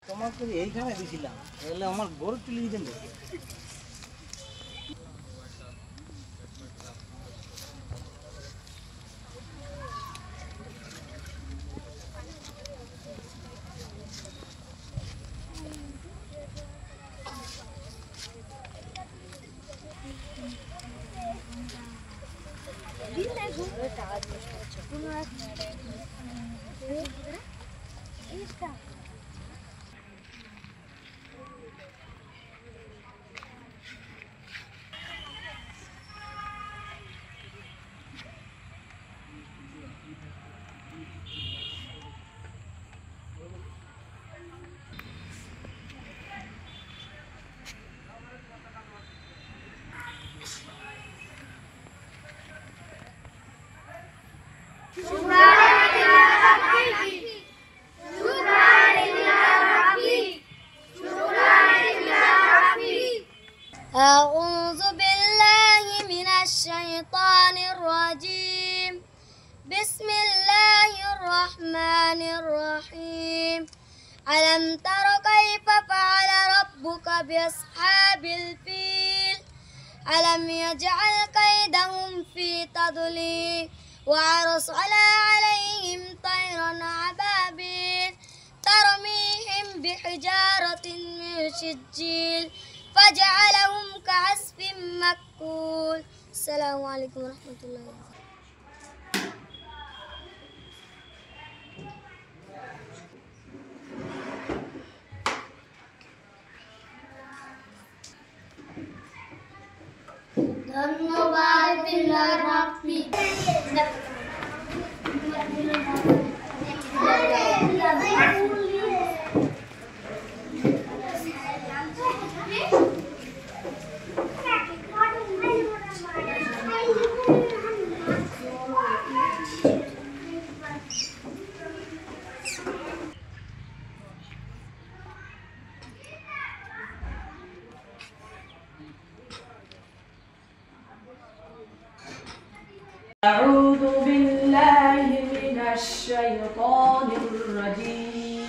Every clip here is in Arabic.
তোমাকে এইখানে দিছিলাম, তাহলে আমার গরু তুলে দিতেন। أعوذ بالله من الشيطان الرجيم. بسم الله الرحمن الرحيم. ألم تر كيف فعل ربك بأصحاب الفيل؟ ألم يجعل كيدهم في تضليل وأرسل عليهم طيرا أبابيل ترميهم بحجارة من سجيل فجعلهم كعصف مأكول. السلام عليكم ورحمة الله وبركاته. ধন্যবাদ বিল্লাহ রাব্বি। أعوذ بالله من الشيطان الرجيم.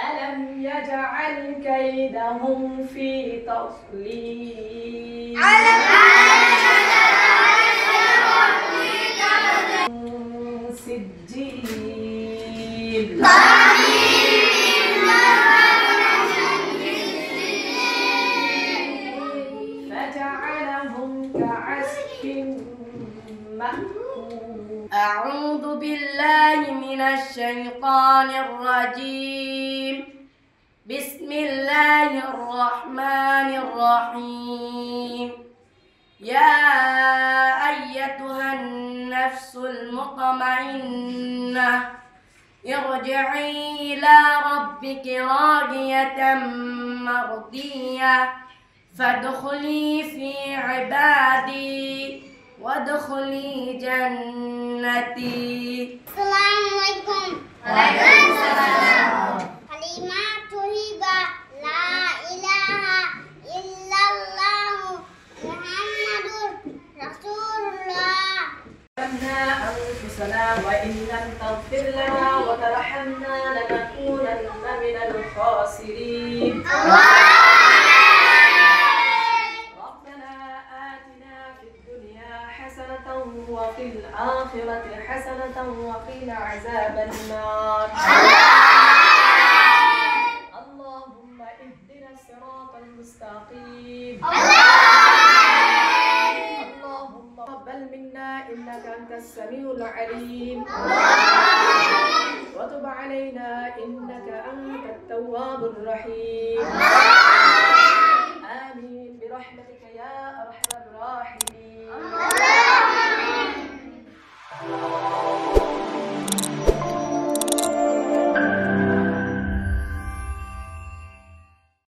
ألم يجعل كيدهم في تضليل سجيل فجعلهم كعصف مأكول. أعوذ بالله من الشيطان الرجيم. بسم الله الرحمن الرحيم. يا أيتها النفس المطمئنة ارجعي إلى ربك راضية مرضية فادخلي في عبادي وادخلي جنتي. السلام عليكم. وعليكم السلام. كلمات طيبة لا إله إلا الله محمد رسول الله. ظلمنا أنفسنا وإن لم تغفر لنا وترحمنا لنكونن من الخاسرين. ربنا آتنا في الدنيا حسنة وفي الآخرة حسنة وقنا عذاب النار. اللهم اهدنا الصراط المستقيم. اللهم تقبل منا إنك أنت السميع العليم وتب علينا إنك أنت التواب الرحيم. آمين برحمتك يا أرحم الراحمين.